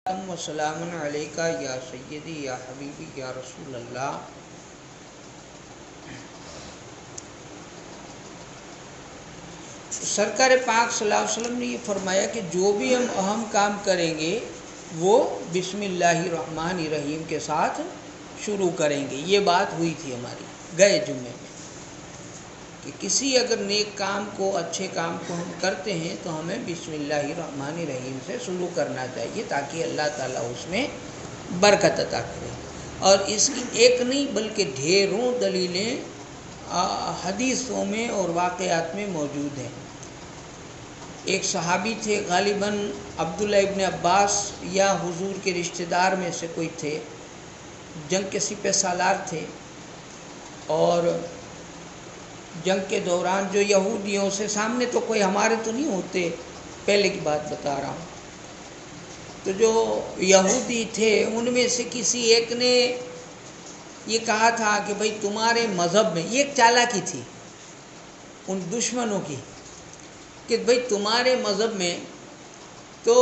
وسلام علیکہ یا سیدی یا حبیبی یا رسول اللہ۔ سرکار پاک صلی اللہ علیہ وسلم نے یہ فرمایا کہ جو بھی ہم اہم کام کریں گے وہ بسم اللہ الرحمن الرحیم کے ساتھ شروع کریں گے۔ یہ بات ہوئی تھی ہماری گئے جمعے میں کہ کسی اگر نیک کام کو، اچھے کام کو ہم کرتے ہیں تو ہمیں بسم اللہ الرحمن الرحیم سے شروع کرنا چاہیے تاکہ اللہ تعالیٰ اس میں برکت عطا کرے۔ اور اس کی ایک نہیں بلکہ ڈھیروں دلیلیں حدیثوں میں اور واقعات میں موجود ہیں۔ ایک صحابی تھے، غالباً عبداللہ ابن عباس یا حضور کے رشتہ دار میں سے کوئی تھے، جنگ کے سپہ سالار تھے، اور جنگ کے دوران جو یہودیوں سے، سامنے تو کوئی ہمارے تو نہیں ہوتے، پہلے کی بات بتا رہا ہوں، تو جو یہودی تھے ان میں سے کسی ایک نے یہ کہا تھا کہ بھئی تمہارے مذہب میں، یہ ایک چالاکی تھی ان دشمنوں کی، کہ بھئی تمہارے مذہب میں تو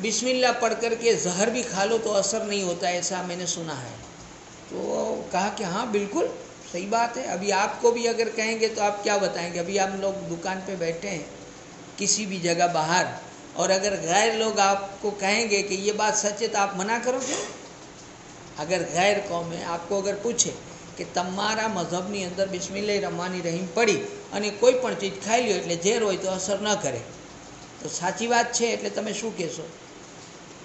بسم اللہ پڑھ کر کے زہر بھی کھا لو تو اثر نہیں ہوتا، ایسا میں نے سنا ہے۔ تو کہا کہ ہاں بالکل صحیح بات ہے، ابھی آپ کو بھی اگر کہیں گے تو آپ کیا بتائیں گے؟ ابھی ہم لوگ دکان پہ بیٹھے ہیں کسی بھی جگہ باہر، اور اگر غیر لوگ آپ کو کہیں گے کہ یہ بات سچ ہے تو آپ منع کرو گے؟ اگر غیر قوم میں آپ کو اگر پوچھے کہ تمہارا મઝહબની અંદર બિસ્મિલ્લાહ રહમાન રહીમ પડી અને કોઈ પણ ચીજ ખાઈ લ્યો એટલે ઝેર હોય તો અસર ન કરે, તો સાચી વાત છે એટલે તમે શું કહેશો?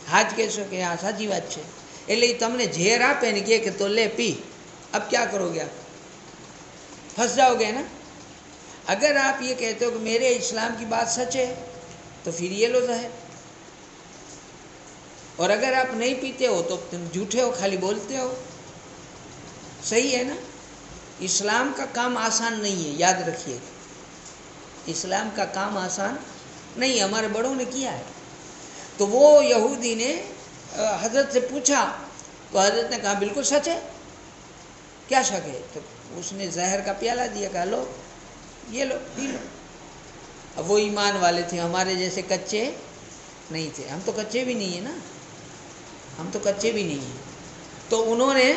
હા જ કહેશો કે હા સાચી વાત છે। એટલે એ તમને ઝેર આપે ને કહે કે તો લે પી, اب کیا کرو گے؟ آپ پھنس جاؤ گے نا۔ اگر آپ یہ کہتے ہو کہ میرے اسلام کی بات سچ ہے تو پھر یہ لو زہر، اور اگر آپ نہیں پیتے ہو تو تم جھوٹے ہو، خالی بولتے ہو۔ صحیح ہے نا؟ اسلام کا کام آسان نہیں ہے، یاد رکھیے، اسلام کا کام آسان نہیں، ہمارے بڑوں نے کیا ہے۔ تو وہ یہودی نے حضرت سے پوچھا تو حضرت نے کہا بالکل سچ ہے، کیا شک ہے؟ تو اس نے زہر کا پیالہ دیا، کہا لو یہ لو پی لو۔ اب وہ ایمان والے تھے، ہمارے جیسے کچے نہیں تھے، ہم تو کچے بھی نہیں ہیں نا، ہم تو کچے بھی نہیں ہیں۔ تو انہوں نے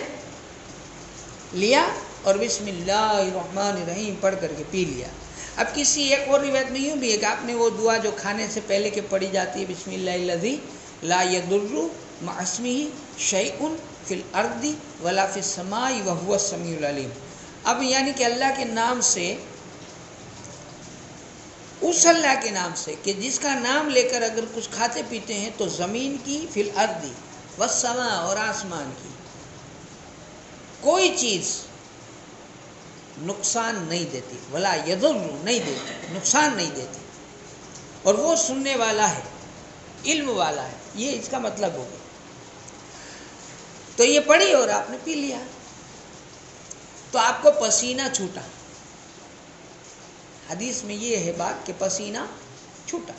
لیا اور بسم اللہ الرحمن الرحیم پڑھ کر کے پی لیا۔ اب کسی ایک اور روایت میں یوں بھی ہے کہ آپ نے وہ دعا جو کھانے سے پہلے کے پڑھی جاتی ہے، بسم اللہ الذی لا یضر مع اسمہ شیء فی الارض ولا فی السماء وہو السمیع العلیم۔ اب یعنی کہ اللہ کے نام سے، اس اللہ کے نام سے کہ جس کا نام لے کر اگر کچھ کھاتے پیتے ہیں تو زمین کی، فی الارض والسماء اور آسمان کی کوئی چیز نقصان نہیں دیتی، ولا یضر نہیں دیتی، نقصان نہیں دیتی، اور وہ سننے والا ہے، علم والا ہے، یہ اس کا مطلب ہوگا۔ تو یہ پڑھی اور آپ نے پی لیا تو آپ کو پسینہ چھوٹا، حدیث میں یہ ہے بات کہ پسینہ چھوٹا،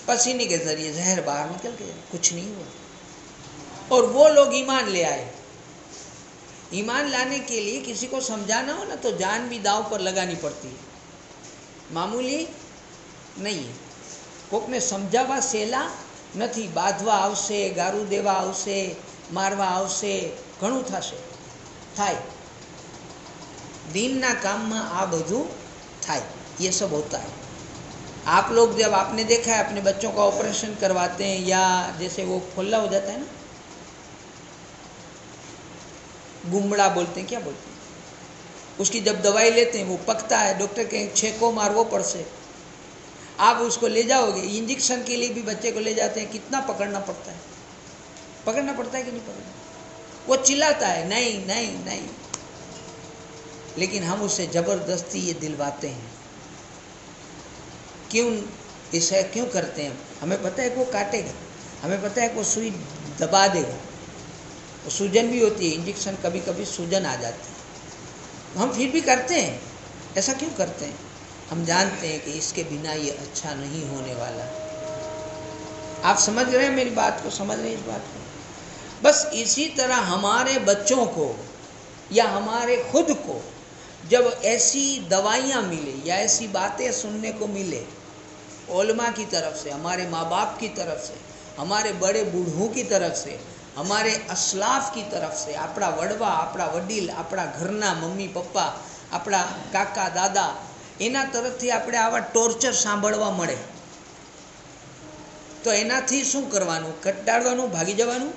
پسینے کے ذریعے زہر باہر نکل گیا، کچھ نہیں ہوا۔ اور وہ لوگ ایمان لے آئے۔ ایمان لانے کے لیے کسی کو سمجھانا ہو نا تو جان بھی داؤ پر لگانی پڑتی ہے، معمولی نہیں ہے۔ کوک نے સમજાવવા સહેલા નથી، બાંધવા આવશે، ગારું દેવા આવશે، મારવા આવશે، ઘણું થશે, થાય। دینના કામમાં આ બધું થાય، یہ سب ہوتا ہے۔ آپ لوگ جب آپ نے دیکھا ہے اپنے بچوں کا آپریشن کرواتے ہیں، یا جیسے وہ پھلا ہو جاتا ہے نا، گمڑا بولتے ہیں، کیا بولتے ہیں، اس کی جب دوائی لیتے ہیں وہ پکتا ہے، ڈاکٹر کہیں چھینکو مارو پڑ سے، آپ اس کو لے جاؤ گے، انجیکشن کے لیے بھی بچے کو لے جاتے ہیں، کتنا پکڑنا پڑتا ہے، پکڑنا پڑتا ہے کہ نہیں پکڑنا؟ وہ چلاتا ہے نہیں نہیں نہیں، لیکن ہم اسے زبردستی یہ دلواتے ہیں۔ کیوں اسے کیوں کرتے ہیں؟ ہمیں پتہ ہے کہ وہ کاٹے گا، ہمیں پتہ ہے کہ وہ سوئی دبا دے گا، وہ سوجن بھی ہوتی ہے، انجیکشن کبھی کبھی سوجن آ جاتی ہے، ہم پھر بھی کرتے ہیں۔ ایسا کیوں کرتے ہیں؟ ہم جانتے ہیں کہ اس کے بنا یہ اچھا نہیں ہونے والا۔ آپ سمجھ رہے ہیں میری بات کو؟ سمجھ رہے ہیں اس بات کو؟ بس اسی طرح ہمارے بچوں کو یا ہمارے خود کو جب ایسی دوائیاں ملے یا ایسی باتیں سننے کو ملے علماء کی طرف سے، ہمارے ماں باپ کی طرف سے، हमारे बड़े बूढ़ों की तरफ से, हमारे असलाफ की तरफ से, આપણા વડવા, આપણા વડીલ, આપણા ઘરના મમ્મી પપ્પા, આપણા કાકા દાદા, એના તરફથી આપણે આવા ટોર્ચર સાંભળવા મળે તો એનાથી શું કરવાનું? કટાડવાનું, ભાગી જવાનું?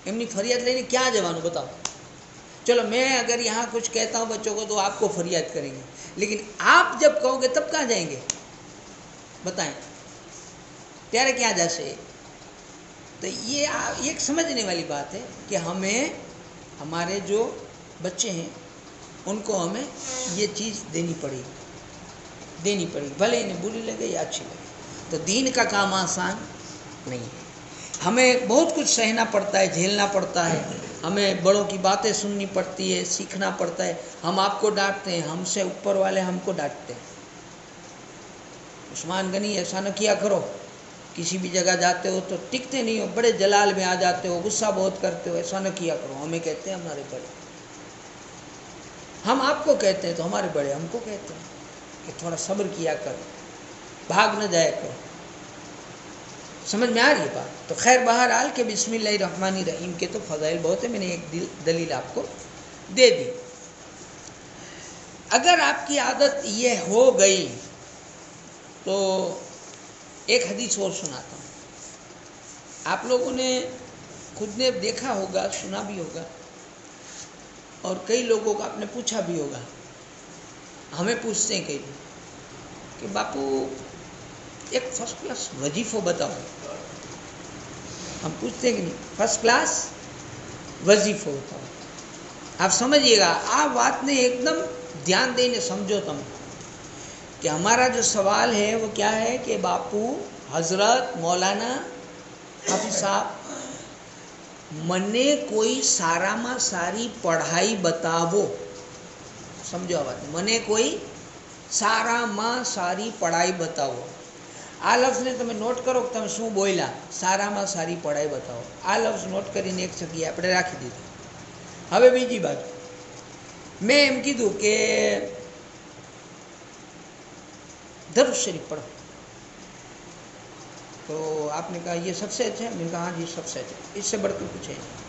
એમની ફરિયાદ લઈને ક્યાં જવાનું बताओ? चलो मैं अगर यहाँ कुछ कहता हूँ बच्चों को तो आपको फरियाद करेंगे, लेकिन आप जब कहोगे तब कहाँ जाएंगे बताएं? त्यारे क्या जासे? तो ये एक समझने वाली बात है कि हमें हमारे जो बच्चे हैं उनको हमें ये चीज़ देनी पड़ेगी, भले इन्हें बुरी लगे या अच्छी लगे। तो दीन का काम आसान नहीं है, हमें बहुत कुछ सहना पड़ता है, झेलना पड़ता है, हमें बड़ों की बातें सुननी पड़ती है, सीखना पड़ता है। हम आपको डांटते हैं, हमसे ऊपर वाले हमको डांटते हैं। उस्मान गनी ऐसा न किया करो, किसी भी जगह जाते हो तो टिकते नहीं हो, बड़े जलाल में आ जाते हो, गुस्सा बहुत करते हो, ऐसा न किया करो। हमें कहते हैं हमारे बड़े, हम आपको कहते हैं तो हमारे बड़े हमको कहते हैं कि थोड़ा सब्र किया करो, भाग न जाया करो। समझ में आ रही है बात? तो खैर बहरहाल के बिस्मिल्लाहिर्रहमानिर्रहीम के तो फ़ज़ाइल बहुत है, मैंने एक दलील आपको दे दी। अगर आपकी आदत ये हो गई तो एक हदीस और सुनाता हूँ। आप लोगों ने खुद ने देखा होगा, सुना भी होगा, और कई लोगों को आपने पूछा भी होगा। हमें पूछते हैं कई लोग कि बापू एक फर्स्ट क्लास वजीफ़ो बताओ। हम पूछते हैं कि नहीं, फर्स्ट क्लास वजीफ़ो बताओ। आप समझिएगा, आप बात ने एकदम ध्यान देने समझो तुम कि हमारा जो सवाल है वो क्या है कि बापू हज़रत मौलाना हाफिज़ साहब मने कोई साराમાં सारी पढ़ाई बतावो। समझो बात, मने कोई साराમાં सारी पढ़ाई बतावो। आ लफ्ज़ने तमे नोट करो कि तमे शुं बोल्या, साराમાં सारी पढ़ाई बतावो। आ लफ्ज़ नोट करीने एक जग्याए आपणे राखी दीधो। हवे बीजी बाजु मैं एम कीधुं के दरूद शरीफ पढ़ो। तो आपने कहा ये सबसे अच्छा है? मैंने कहा हाँ जी सबसे अच्छा, इससे बढ़कर कुछ है नहीं।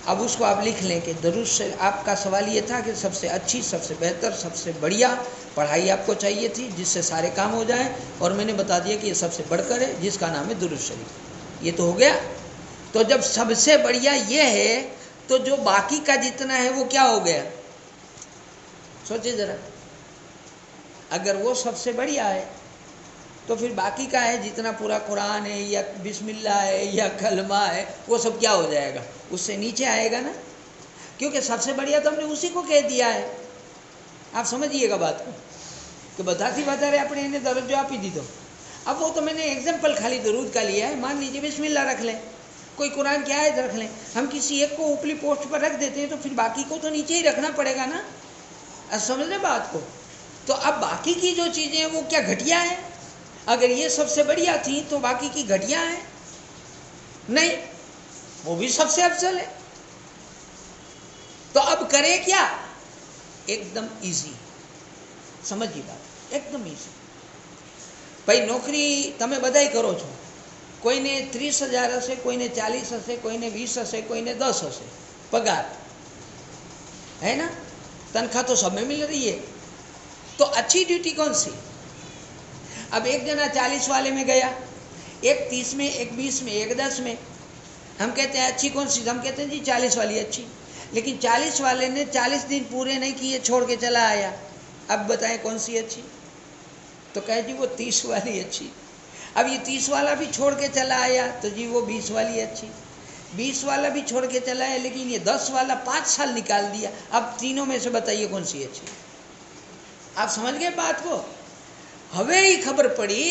अब उसको आप लिख लें कि दरूद शरीफ, आपका सवाल ये था कि सबसे अच्छी, सबसे बेहतर, सबसे बढ़िया पढ़ाई आपको चाहिए थी जिससे सारे काम हो जाएं, और मैंने बता दिया कि ये सबसे बढ़कर है जिसका नाम है दरूद शरीफ। ये तो हो गया। तो जब सबसे बढ़िया ये है तो जो बाकी का जितना है वो क्या हो गया? सोचिए ज़रा, अगर वो सबसे बढ़िया है तो फिर बाकी का है जितना पूरा कुरान है या बिस्मिल्लाह है या कलमा है वो सब क्या हो जाएगा? उससे नीचे आएगा ना, क्योंकि सबसे बढ़िया तो हमने उसी को कह दिया है। आप समझिएगा बात को कि बधाथी વધારે આપણે એને દરજ્જો આપી દીધો। अब वो तो मैंने एग्जाम्पल खाली दरूद का लिया है। मान लीजिए बिस्मिल्लाह रख लें, कोई कुरान की आयत रख लें, हम किसी एक को ऊपरी पोस्ट पर रख देते हैं तो फिर बाकी को तो नीचे ही रखना पड़ेगा ना। समझ लें बात को? तो अब बाकी की जो चीज़ें हैं वो क्या घटिया है? अगर ये सबसे बढ़िया थी तो बाकी की घटिया है? नहीं, वो भी सबसे अफजल है। तो अब करें क्या? एकदम इजी, समझिए बात, एकदम इजी। भाई नौकरी તમે બધાય કરો છો, કોઈને 30,000 હશે, કોઈને 40 હશે, કોઈને 20 હશે, કોઈને 10 હશે पगार, है ना? तनख्वाह तो सब में मिल रही है। तो अच्छी ड्यूटी कौन सी? अब एक जना 40 वाले में गया, एक 30 में, एक 20 में, एक 10 में। हम कहते हैं अच्छी कौन सी? हम कहते हैं जी 40 वाली अच्छी। लेकिन 40 वाले ने 40 दिन पूरे नहीं किए, छोड़ के चला आया। अब बताएं कौन सी अच्छी? तो कहे जी वो 30 वाली अच्छी। अब ये 30 वाला भी छोड़ के चला आया तो जी वो 20 वाली अच्छी। 20 वाला भी छोड़ के चला आया, लेकिन ये 10 वाला 5 साल निकाल दिया। अब तीनों में से बताइए कौन सी अच्छी? आप समझ गए बात को? હવે એ ખબર પડી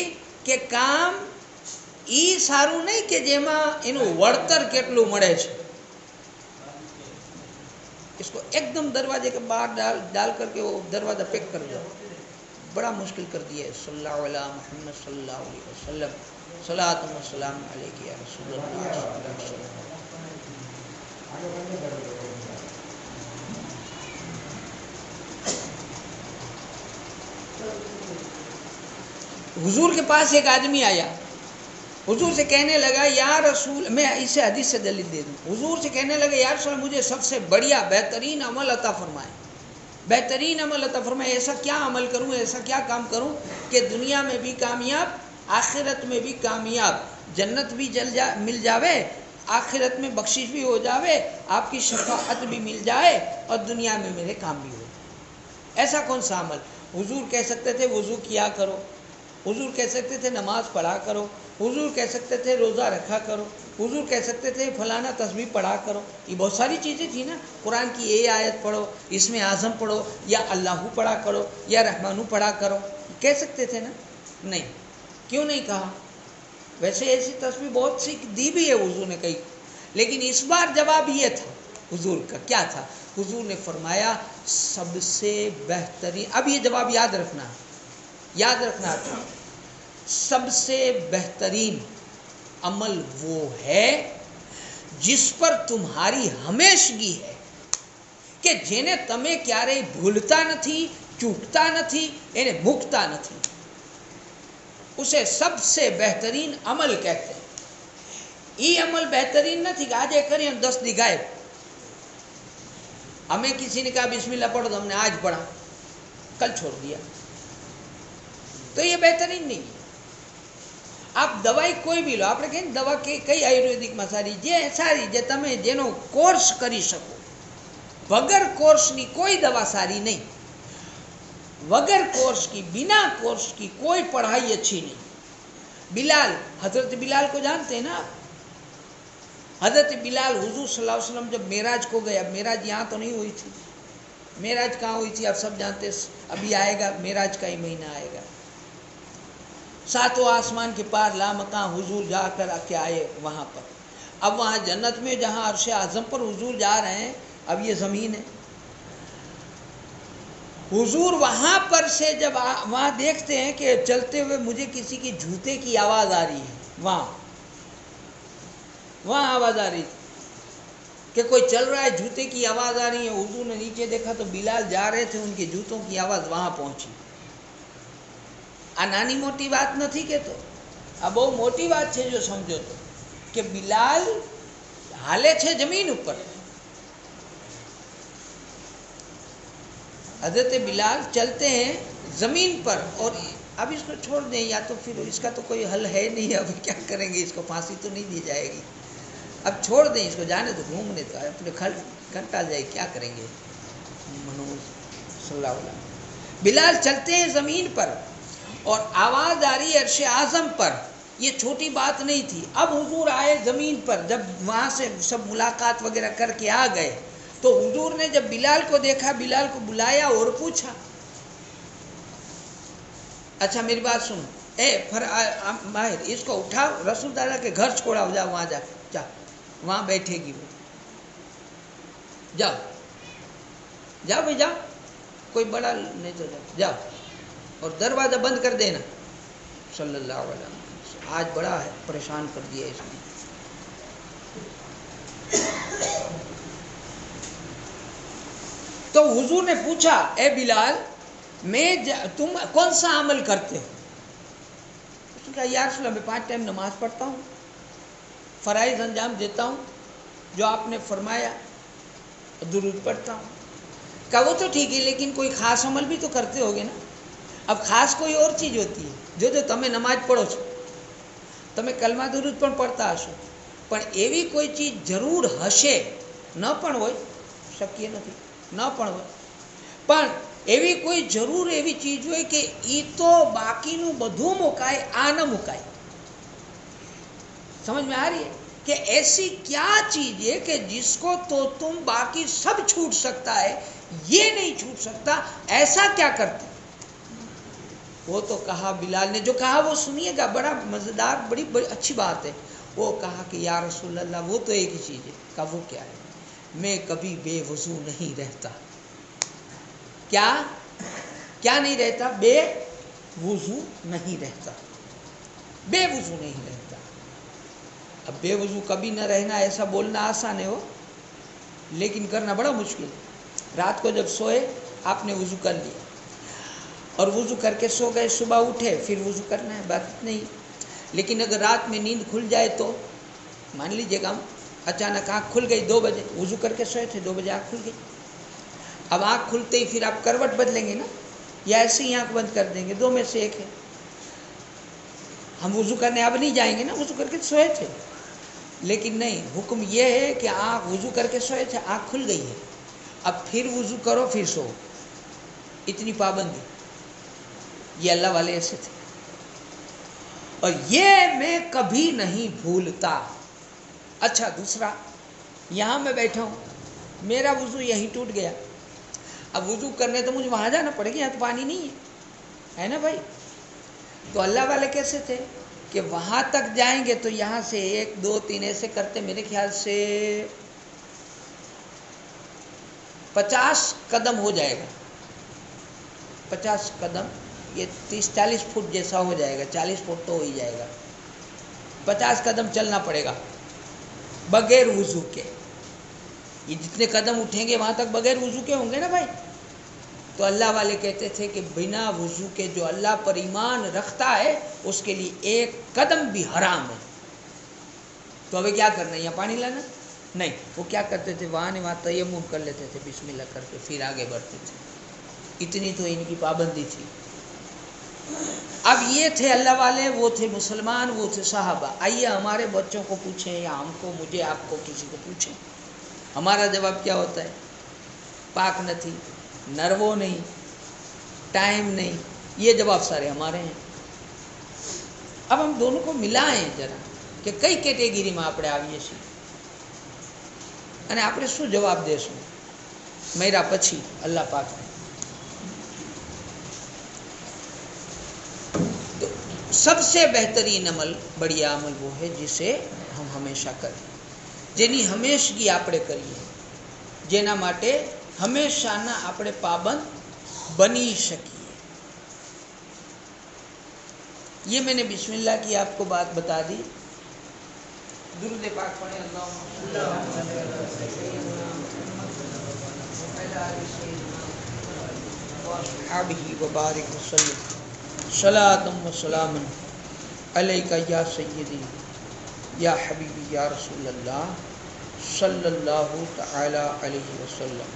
કે કામ એ સારું નહીં કે જેમાં એનું વળતર કેટલું મળે છે। इसको एकदम दरवाजे के बाहर डाल करके वो दरवाज़ा पैक कर दो। बड़ा मुश्किल कर दिया है। सल्लल्लाहु अलैहि मुहम्मद सल्लल्लाहु अलैहि वसल्लम, सलात व सलाम अलैका या रसूलल्लाह। हुजूर के पास एक आदमी आया, حضور سے کہنے لگا یا رسول، میں اسے حدیث سے دلیل دے دوں، حضور سے کہنے لگا یا رسول مجھے سب سے بڑھیا بہترین عمل عطا فرمائے، بہترین عمل عطا فرمائے، ایسا کیا عمل کروں، ایسا کیا کام کروں کہ دنیا میں بھی کامیاب، آخرت میں بھی کامیاب، جنت بھی مل جاوے، آخرت میں بخشش بھی ہو جاوے، آپ کی شفاعت بھی مل جائے، اور دنیا میں میرے کام بھی ہو جائے۔ ایسا کون سا عمل؟ حضور کہہ سکتے تھے وضو کیا کرو، حضور کہہ سکتے تھے نماز پڑھا کرو، حضور کہہ سکتے تھے روزہ رکھا کرو، حضور کہہ سکتے تھے فلانا تسبیح پڑھا کرو، یہ بہت ساری چیزیں تھیں نا، قرآن کی یہ آیت پڑھو، اسم اعظم پڑھو، یا اللہ پڑھا کرو، یا رحمانو پڑھا کرو، کہہ سکتے تھے نا؟ نہیں، کیوں نہیں کہا؟ ویسے ایسی تسبیح بہت سی دی بھی ہے حضور نے کئی، لیکن اس بار جواب یہ تھا حضور کا، کیا تھا؟ حضور نے فرمایا سب سے بہترین، اب یہ جواب یاد رکھنا، یاد رکھنا تھا، سب سے بہترین عمل وہ ہے جس پر تمہاری ہمیشگی ہے کہ જેને તમે ક્યારેય ભૂલતા નથી, ચૂકતા નથી, એને મૂકતા નથી، اسے سب سے بہترین عمل کہتے ہیں۔ یہ عمل بہترین نہیں کہ آج کریں ہم 10 دی غائب، ہمیں کسی نے کہا بسم اللہ پڑھو تو ہم نے آج پڑھا کل چھوڑ دیا، تو یہ بہترین نہیں ہے۔ آپ دوائی کوئی بھی لو، آپ نے کہیں دوا کئی آયુર્વેદિક માં સારી જે તમે જેનો કોર્સ કરી શકો، વગર કોર્સની કોઈ દવા સારી નહીં، वगर कोर्स की, बिना कोर्स की कोई पढ़ाई अच्छी नहीं। बिलाल, हजरत बिलाल को जानते हैं ना आप? हजरत बिलाल हुजूर सल्लल्लाहु अलैहि वसल्लम जब मेराज को गए, अब मेराज यहाँ तो नहीं हुई थी, मेराज कहाँ हुई थी आप सब जानते, अभी आएगा मेराज का ही महीना आएगा, 7वें आसमान के पार लामकां हुजूर जाकर आके आए वहाँ पर। अब वहाँ जन्नत में जहाँ अर्श आज़म पर हुजूर जा रहे हैं, अब ये ज़मीन है, हुजूर वहाँ पर से जब वहाँ देखते हैं कि चलते हुए मुझे किसी की जूते की आवाज़ आ रही है, वहाँ आवाज़ आ रही कि कोई चल रहा है, जूते की आवाज़ आ रही है। हुजूर ने नीचे देखा तो बिलाल जा रहे थे, उनके जूतों की आवाज़ वहाँ पहुँची। आ नानी मोटी बात नहीं कहतो, आ बहुत मोटी बात है जो समझो तो, कि बिलाल हाले छे जमीन ऊपर, हजरत बिलाल चलते हैं ज़मीन पर। और अब इसको छोड़ दें, या तो फिर इसका तो कोई हल है नहीं, अब क्या करेंगे, इसको फांसी तो नहीं दी जाएगी, अब छोड़ दें इसको, जाने तो घूमने तो अपने घंटा जाए, क्या करेंगे। मनोज सल्लल्लाहु अलैहि वसल्लम, बिलाल चलते हैं ज़मीन पर और आवाज़ आ रही है अर्श आज़म पर। ये छोटी बात नहीं थी। अब हुजूर आए ज़मीन पर, जब वहाँ से सब मुलाकात वगैरह करके आ गए तो हुजूर ने जब बिलाल को देखा, बिलाल को बुलाया और पूछा, अच्छा मेरी बात सुन, माहिर इसको उठाओ, रसूल दादा के घर छोड़ाओ, जाओ वहाँ जा, वहाँ बैठेगी वो, जाओ जाओ भाई जाओ, कोई बड़ा नहीं तो जाओ, और दरवाज़ा बंद कर देना। सल्लल्लाहु अलैहि वसल्लम, आज बड़ा है परेशान कर दिया इसने। तो हुजूर ने पूछा, ए बिलाल तुम कौन सा अमल करते हो? उसने कहा या रसूल अल्लाह, मैं 5 टाइम नमाज पढ़ता हूँ, फ़राइज़ अंजाम देता हूँ, जो आपने फरमाया, दुरूद पढ़ता हूँ। कहा वो तो ठीक है, लेकिन कोई ख़ास अमल भी तो करते होगे ना। अब ख़ास कोई और चीज़ होती है, जो તમે નમાજ પढ़ो છો, તમે કલમા દુરૂદ પણ પढ़ता હશો, પણ એવી કોઈ ચીજ જરૂર હશે, ન પણ હોય, શક્ય નથી, ન પણ હોય, પણ એવી કોઈ જરૂર એવી ચીજ હોય કે એ તો બાકીનું બધું મુકાય, આ ન મુકાય। समझ में आ रही है कि ऐसी क्या चीज़ है कि जिसको तो तुम बाकी सब छूट सकता है, ये नहीं छूट सकता, ऐसा क्या करते? वो तो कहा, बिलाल ने जो कहा वो सुनिएगा, बड़ा मज़ेदार, बड़ी अच्छी बात है। वो कहा कि या रसूल अल्लाह, वो तो एक ही चीज़ है। कहा वो क्या है? मैं कभी बेवजू नहीं रहता। क्या क्या नहीं रहता? बेवजू नहीं रहता, बेवजू नहीं रहता। अब बेवजू कभी न रहना, ऐसा बोलना आसान है हो, लेकिन करना बड़ा मुश्किल है। रात को जब सोए, आपने वज़ू कर लिया और वज़ू करके सो गए, सुबह उठे फिर वज़ू करना है, बात नहीं। لیکن اگر رات میں نیند کھل جائے تو مان لیجیے گا ہم اچانک آنکھ کھل گئی 2 بجے، وضو کر کے سوئے تھے، 2 بجے آنکھ کھل گئی، اب آنکھ کھلتے ہی پھر آپ کروٹ بدلیں گے نا یا ایسے ہی آنکھ بند کر دیں گے؟ 2 میں سے ایک ہے۔ ہم وضو کرنے اب نہیں جائیں گے نا، وضو کر کے سوئے تھے، لیکن نہیں، حکم یہ ہے کہ آنکھ وضو کر کے سوئے تھے، آنکھ کھل گئی ہے، اب پھر وضو کرو پھر سو، اتنی پابندی۔ یہ اللہ والے ایسے تھے، اور یہ میں کبھی نہیں بھولتا۔ اچھا دوسرا، یہاں میں بیٹھا ہوں، میرا وضو یہی ٹوٹ گیا، اب وضو کرنے تو مجھے وہاں جانا پڑے گا، یہاں تو پانی نہیں ہے نا بھائی؟ تو اللہ والے کیسے تھے کہ وہاں تک جائیں گے تو یہاں سے 1 2 3 ایسے کرتے میرے خیال سے 50 قدم ہو جائے گا، 50 قدم، یہ 30 40 فٹ جیسا ہو جائے گا، 40 فٹ تو ہو ہی جائے گا، 50 قدم چلنا پڑے گا بغیر وضو کے۔ یہ جتنے قدم اٹھیں گے وہاں تک بغیر وضو کے ہوں گے نا بھائی؟ تو اللہ والے کہتے تھے کہ بنا وضو کے جو اللہ پر ایمان رکھتا ہے اس کے لیے 1 قدم بھی حرام ہے۔ تو ابھی کیا کرنا ہے؟ یا پانی لانا؟ نہیں، وہ کیا کرتے تھے، وہاں تیمم کر لیتے تھے بسم اللہ کر کے، پھر آگے بڑھتے تھے۔ اتنی تو ان کی پابندی تھی۔ اب یہ تھے اللہ والے، وہ تھے مسلمان، وہ تھے صحابہ۔ آئیے ہمارے بچوں کو پوچھیں یا ہم کو، مجھے، آپ کو، کسی کو پوچھیں، ہمارا جواب کیا ہوتا ہے؟ پاک نہ تھی، نرو نہیں، ٹائم نہیں، یہ جواب سارے ہمارے ہیں۔ اب ہم دونوں کو ملائیں ذرا کہ کئی کیٹیگری میں آپ آئیے سی અને આપણે શું જવાબ દેશું મર્યા પછી અલ્લાહ પાકને? તો સબસે બહેતરીન અમલ, બઢિયા અમલ वो है जिसे हम हमेशा करें, જેની હંમેશગી આપણે કરીએ, જેના માટે હંમેશાના આપણે પાબંદ બની શકીએ। ये मैंने बिस्मिल्लाह की आपको बात बता दी। दुरूद पाक पढ़े, अस्हाबिही व बारिक वसल्लम सलातम व सलामन अलैका या सय्यदी या हबीबी या रसूलल्लाह सल्लल्लाहु तआला अलैहि वसल्लम।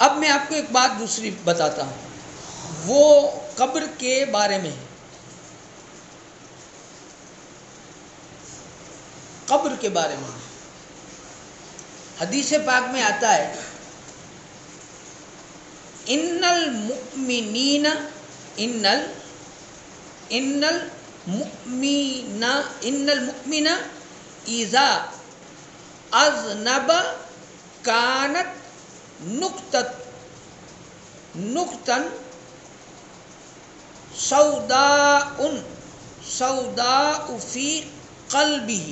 اب میں آپ کو ایک بات دوسری بتاتا ہوں، وہ قبر کے بارے میں ہے، قبر کے بارے میں حدیث پاک میں آتا ہے ان المؤمنین ان المؤمن اذا اذنب کانت نقطن سوداء فی قلبہ۔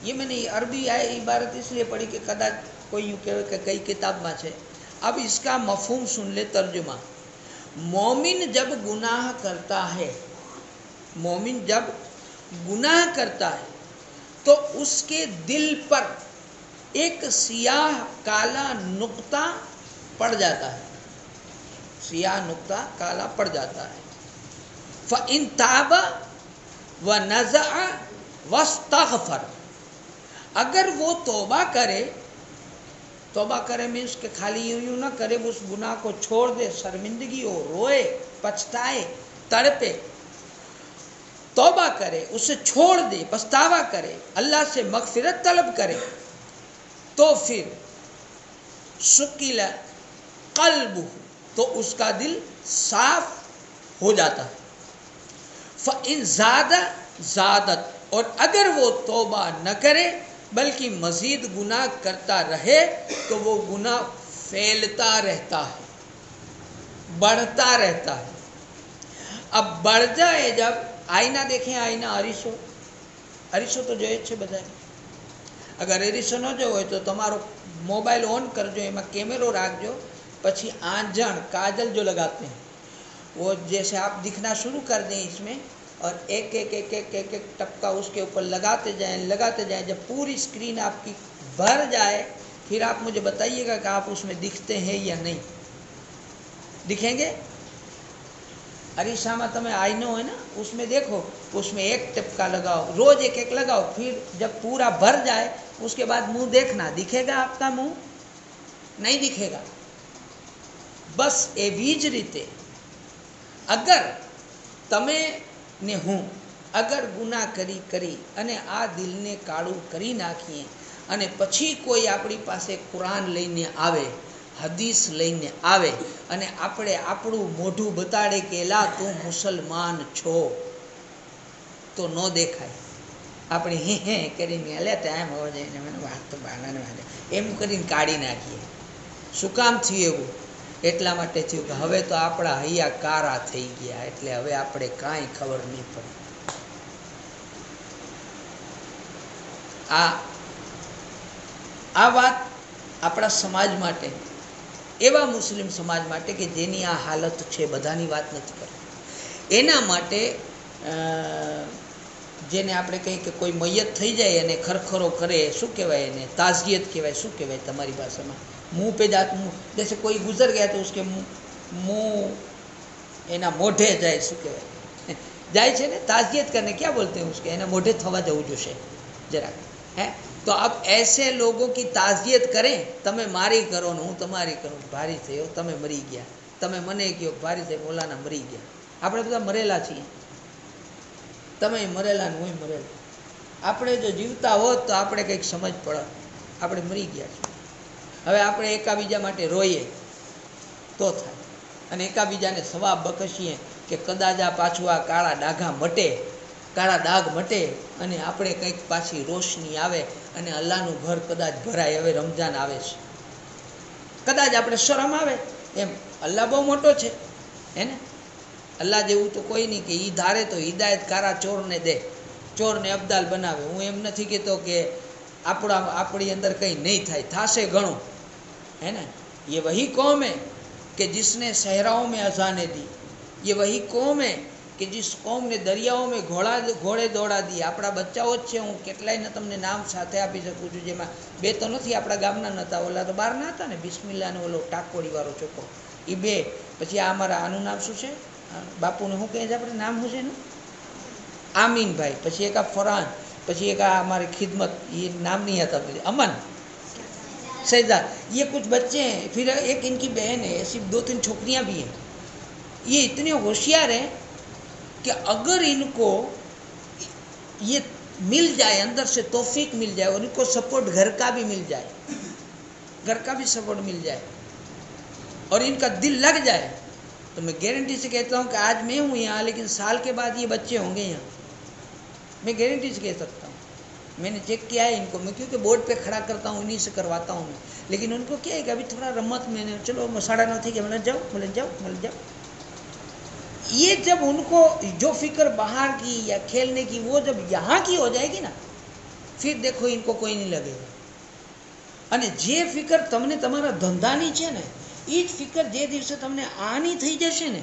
یہ میں نے عربی عبارت اس لیے پڑھی کہ کداچ کوئی یوں کہے کہ کئی کتاب میں ہے۔ اب اس کا مفہوم سن لے، ترجمہ۔ مومن جب گناہ کرتا ہے، مومن جب گناہ کرتا ہے تو اس کے دل پر ایک سیاہ کالا نقطہ پڑ جاتا ہے، سیاہ نقطہ کالا پڑ جاتا ہے۔ فَإِن تَابَ وَنَزَعَ وَاسْتَغْفَرَ، اگر وہ توبہ کرے مینس کہ خالی یوں نہ کرے، اس گناہ کو چھوڑ دے، شرمندگی ہو، روئے، پچھتائے، تڑپے، توبہ کرے، اسے چھوڑ دے، پچھتاوا کرے، اللہ سے مغفرت طلب کرے، تو پھر سکیل قلب، تو اس کا دل صاف ہو جاتا ہے۔ فَإِن زَادَ زَادَت، اور اگر وہ توبہ نہ کرے بلکہ مزید گناہ کرتا رہے تو وہ گناہ پھیلتا رہتا ہے، بڑھتا رہتا ہے۔ اب بڑھ جائے، جب آئینہ دیکھیں، آئینہ અરીસો તો જોઈએ જ છે બધાને। અગર અરીસો ન જોયો હોય તો તમારો મોબાઈલ ઓન કરજો, એમાં કેમેરો રાખજો, પછી આંજણ કાજલ जो लगाते हैं वो जैसे आप दिखना शुरू कर दें इसमें, और एक एक एक एक एक एक टपका उसके ऊपर लगाते जाएं। जब पूरी स्क्रीन आपकी भर जाए फिर आप मुझे बताइएगा कि आप उसमें दिखते हैं या नहीं दिखेंगे। अरीसा में તમે आईनो है ना, उसमें देखो, उसमें एक टपका लगाओ, रोज एक एक लगाओ, फिर जब पूरा भर जाए उसके बाद मुंह देखना, दिखेगा आपका मुंह? नहीं दिखेगा। बस एवी ज रीते अगर तमे ने हूँ अगर गुना करी अने आ दिल ने काळू करी नाखीए अने पछी कोई आपणी पासे कुरान लईने आवे, हदीस लईने आवे अने आपणे आपणुं मोढुं बताड़े के ला तू मुसलमान छो, तो न देखाय। આપણે હે કરીને લે ટાઈમ હોવો જોઈએ ને મને વાત તો બાણાને વાગે એમ કરીને કાઢી નાખીએ। શું કામ થયું એવું? એટલા માટે થયું કે હવે તો આપણા હૈયા કારા થઈ ગયા, એટલે હવે આપણે કાંઈ ખબર નહીં પડે। આ વાત આપણા સમાજ માટે, એવા મુસ્લિમ સમાજ માટે કે જેની આ હાલત છે, બધાની વાત નથી કરતી, એના માટે જેને આપણે કહીએ કે કોઈ મૈયત થઈ જાય અને ખરખરો કરે, શું કહેવાય એને? તાઝિયત કહેવાય। શું કહેવાય તમારી ભાષામાં? मुँह पे जात, जैसे कोई गुजर गया तो उसके मुँह एना मोढ़े जाए, शू कहेवाय जाए छे ने ताज़ियत करने, क्या बोलते हैं उसके, एना मोढ़े थवा जवुं जोशे जरा है। तो अब ऐसे लोगों की ताज़ियत करें, तमे मारी करो ने हूँ तमारी करूँ, भारी थयो तमे मरी गया, तमे मने कहो भारी थई मौलाना मरी गया, आपणे बधा मरेला छीए, तमे मरेला ने हुंय मरेला। आपणे जो जीवता होत तो आपणे कंईक समझ पड़े, आपणे मरी गया छीए। હવે આપણે એકાબીજા માટે રોઈએ તો થાય અને એકાબીજાને સવાબ બક્ષીએ કે કદાચ આ પાછું આ કાળા દાગ મટે અને આપણે કંઈક પાછી રોશની આવે અને અલ્લાહનું ઘર કદાચ ભરાય। હવે રમજાન આવે છે, કદાચ આપણે શરમ આવે એમ, અલ્લાહ બહુ મોટો છે હે ને, અલ્લાહ જેવું તો કોઈ નહીં કે ઈ ધારે તો હિદાયત કારા ચોરને દે, ચોરને અબદાલ બનાવે। હું એમ નથી કહેતો કે अपनी अंदर कहीं नहीं थाय, थासे घणो है ना। ये वही कौम है कि जिसने सहराओं में अजानें दी, ये वही कौम है कि जिस कौम ने दरियाओं में घोड़े दौड़ा दी। आपड़ा बच्चाओ ज छे, हूँ केटलायने तमने नाम साथे आपी सकूँ छुं, जेमां बे तो नथी, आपड़ा गामना नता, ओला तो बार ना हता ने, बिस्मिल्ला ने ओलो टाकोड़ी वाळो छोकरो, ई बे। पछी आ अमारा आनुं नाम शुं छे, बापूने शुं कहे छे आपणे नाम शुं छे एनुं? आमीन भाई। पछी एक आ फरहान, पछी एक हमारी खिदमत, ये नाम नहीं आता, अमन, सैदा, ये कुछ बच्चे हैं। फिर एक इनकी बहन है, ऐसी 2-3 छोकरियां भी हैं। ये इतने होशियार हैं कि अगर इनको ये मिल जाए, अंदर से तौफीक मिल जाए और इनको सपोर्ट घर का भी मिल जाए, घर का भी सपोर्ट मिल जाए और इनका दिल लग जाए, तो मैं गारंटी से कहता हूँ कि आज मैं हूँ यहाँ, लेकिन साल के बाद ये बच्चे होंगे यहाँ, मैं गारंटी से कह सकता हूँ। मैंने चेक किया है इनको, मैं क्योंकि बोर्ड पे खड़ा करता हूँ, इन्हीं से करवाता हूँ मैं। लेकिन उनको क्या है कि अभी थोड़ा रमत मैंने, चलो 9:30 थी कि मिल जाओ। ये जब उनको जो फिक्र बाहर की या खेलने की, वो जब यहाँ की हो जाएगी ना, फिर देखो इनको कोई नहीं लगेगा। અને જે ફિકર તમને તમારા ધંધાની છે ને, એ જ ફિકર જે દિવસે તમને આની થઈ જશે ને,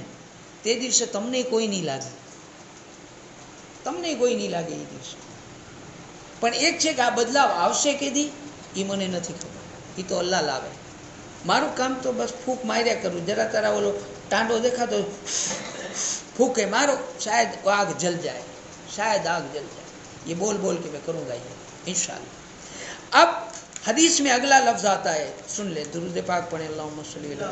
તે દિવસે તમને કોઈ નહીં લાગે, તમને કોઈ નહીં લાગે એ દિવસે। પણ એક છે કે આ બદલાવ આવશે કેદી એ મને નથી ખબર, એ તો અલ્લાહ લાવે। મારું કામ તો બસ ફૂંક માર્યા કરું, જરા તરા ઓલો टांडो देखा तो फूके मारो, शायद आग जल जाए, शायद आग जल जाए। ये बोल बोल के मैं करूँगा ये इंशाअल्लाह। अब हदीस में अगला लफ्ज आता है, सुन ले, दुरूद पाक पढ़े, अल्लाहुम्मा सल्ली अला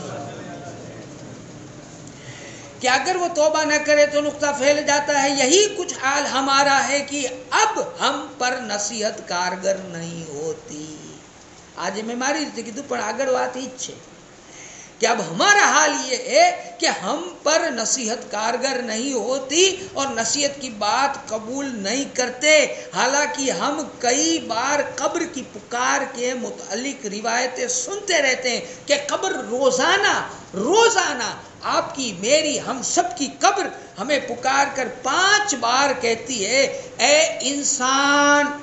कि अगर वो तौबा न करे तो नुक्ता फैल जाता है। यही कुछ हाल हमारा है कि अब हम पर नसीहत कारगर नहीं होती। आज मैं मारी रीते कीधु पण आगळ वात ई ज छे कि अब हमारा हाल ये है कि हम पर नसीहत कारगर नहीं होती और नसीहत की बात कबूल नहीं करते। हालांकि हम कई बार कब्र की पुकार के मुतालिक रिवायतें सुनते रहते हैं कि कब्र रोजाना आपकी, मेरी, हम सब की कब्र हमें पुकार कर 5 बार कहती है, ए इंसान,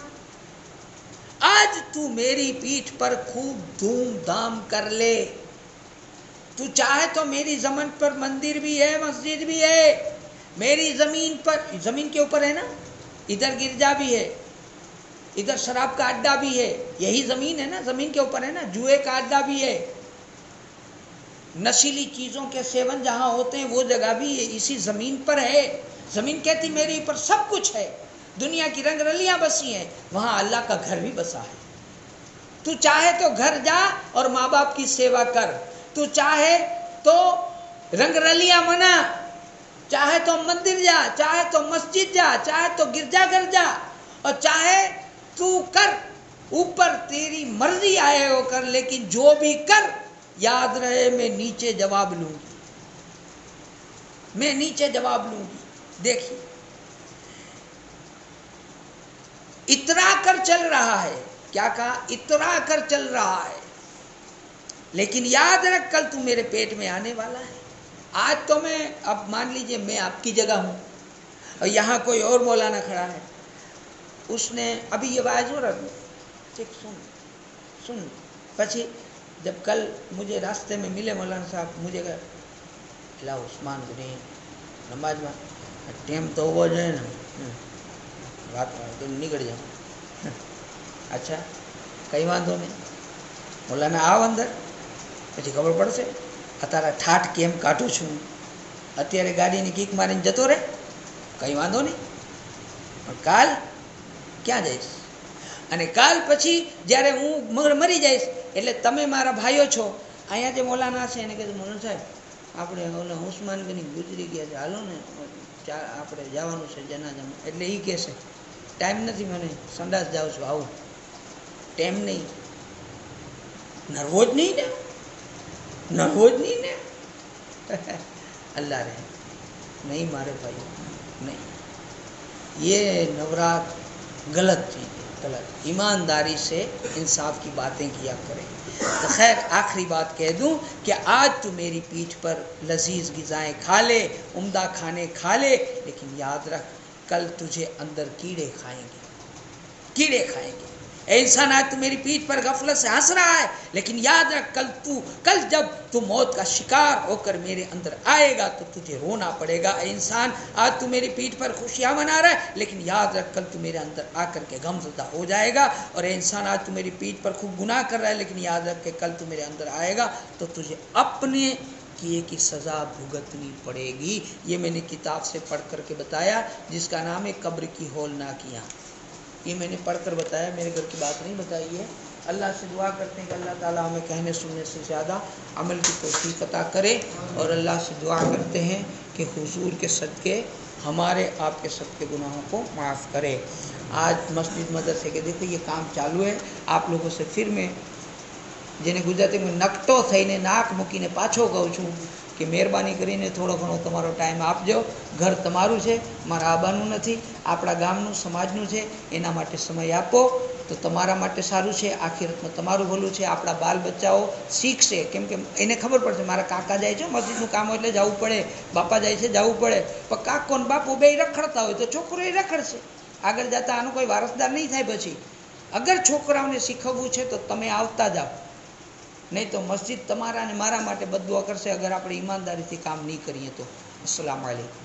आज तू मेरी पीठ पर खूब धूमधाम कर ले। तू चाहे तो मेरी जमीन पर मंदिर भी है, मस्जिद भी है, मेरी ज़मीन पर, ज़मीन के ऊपर है ना, इधर गिरजा भी है, इधर शराब का अड्डा भी है, यही ज़मीन है ना, ज़मीन के ऊपर है ना, जुए का अड्डा भी है, नशीली चीज़ों के सेवन जहाँ होते हैं वो जगह भी इसी ज़मीन पर है। ज़मीन कहती मेरे ऊपर सब कुछ है, दुनिया की रंग रलियाँ बसी हैं, वहाँ अल्लाह का घर भी बसा है। तू चाहे तो घर जा और माँ बाप की सेवा कर, तू चाहे तो रंग रलियाँ मना, चाहे तो मंदिर जा, चाहे तो मस्जिद जा, चाहे तो गिरजाघर जा, और चाहे तू कर, ऊपर तेरी मर्जी आए वो कर, लेकिन जो भी कर याद रहे मैं नीचे जवाब लूंगी, मैं नीचे जवाब लूंगी। देखिए इतरा कर चल रहा है, क्या कहा, इतरा कर चल रहा है, लेकिन याद रख कल तू मेरे पेट में आने वाला है। आज तो मैं, अब मान लीजिए मैं आपकी जगह हूँ और यहाँ कोई और मौलाना खड़ा है, उसने अभी ये बात हो रहा है, ठीक सुन पछी जब कल मुझे रास्ते में मिले मौलाना साहब, मुझे कहा ला उस्मान गुनी नमाज में टेम तो वो जो है ना रात तो निकल जाऊँ। अच्छा कई वांधो नहीं, मौलाना आव अंदर, पछी खबर पड़શે अतारा ठाठ केम काढું છું, અત્યારે ગાડીની કીક મારીને જતો રહે, કંઈ વાંધો નહીં, પણ કાલ ક્યાં જઈશ, અને કાલ પછી જ્યારે હું મરી જઈશ એટલે તમે મારા ભાઈઓ છો, અહીંયા જે મૌલાના છે એને કીધું મૌલાના સાહેબ આપણે ઓલા ઉસ્માન ગની ગુજરી ગયા છે, હાલો ને આપણે જવાનું છે જનાજામાં, એટલે એ કહેશે ટાઈમ નથી, મને સંડાસ જાઉં છું, આવું ટાઈમ નહીં, નર્વો જ નહીં ને, नर्वो नहीं ने अल्लाह रहे नहीं मारे भाई नहीं, ये नवरात गलत चीज़ है, गलत, ईमानदारी से इंसाफ की बातें किया करें। तो खैर आखिरी बात कह दूं कि आज तू मेरी पीठ पर लजीज ग़िज़ाएँ खा ले, उम्दा खाने खा ले, लेकिन याद रख कल तुझे अंदर कीड़े खाएंगे, कीड़े खाएंगे। ए इंसान आज तू मेरी पीठ पर गफलत से हंस रहा है, लेकिन याद रख कल जब तू मौत का शिकार होकर मेरे अंदर आएगा तो तुझे रोना पड़ेगा। ए इंसान आज तू मेरी पीठ पर खुशियां मना रहा है, लेकिन याद रख कल तू मेरे अंदर आकर के गमज़दा हो जाएगा। और ए इंसान आज तू मेरी पीठ पर खूब गुनाह कर रहा है, लेकिन याद रख के कल तू मेरे अंदर आएगा तो तुझे अपने किए की सज़ा भुगतनी पड़ेगी। ये मैंने किताब से पढ़ कर के बताया, जिसका नाम है कब्र की हौलनाकियाँ। ये मैंने पढ़कर बताया, मेरे घर की बात नहीं बताई है। अल्लाह से दुआ करते हैं कि अल्लाह ताला हमें कहने सुनने से ज़्यादा अमल की तौफीक अता करे, और अल्लाह से दुआ करते हैं कि हुजूर के सदक़े हमारे आपके सबके गुनाहों को माफ़ करे। आज मस्जिद मदरसे के देखो ये काम चालू है। आप लोगों से फिर मैं जेने गुजराती में नकटो थईने नाक मूकीने पाछो कहूँ छूँ कि मेहरबानी करीने थोड़ो घणो तमारो टाइम आपजो। घर तमारू छे, मारा आबानुं नथी, आपणा गामनुं समाजनुं छे, एना माटे समय आपो तो तमारा माटे सारूं छे, आखिरतमां तमारुं भલુं छे। आपणा बाल बच्चाओ शीखशे, केम के एने खबर पड़शे मारा काका जाय छे मस्जिदनुं काम होय एटले जवुं पड़े, बापा जाय छे जवुं पड़े, पण काको ने बापो बेय रखड़ता होय तो छोकरोय रखड़शे, आगळ जता आनो कोई वारसदार नहीं थाय। पछी अगर छोकराओने शीखवવું छे तो तमे आवता जाओ, नहीं तो मस्जिद तमारा ने मारा माटे बददुआ करशे अगर आपणे ईमानदारी थी काम नहीं करीए तो। अस्सलाम वालेकुम।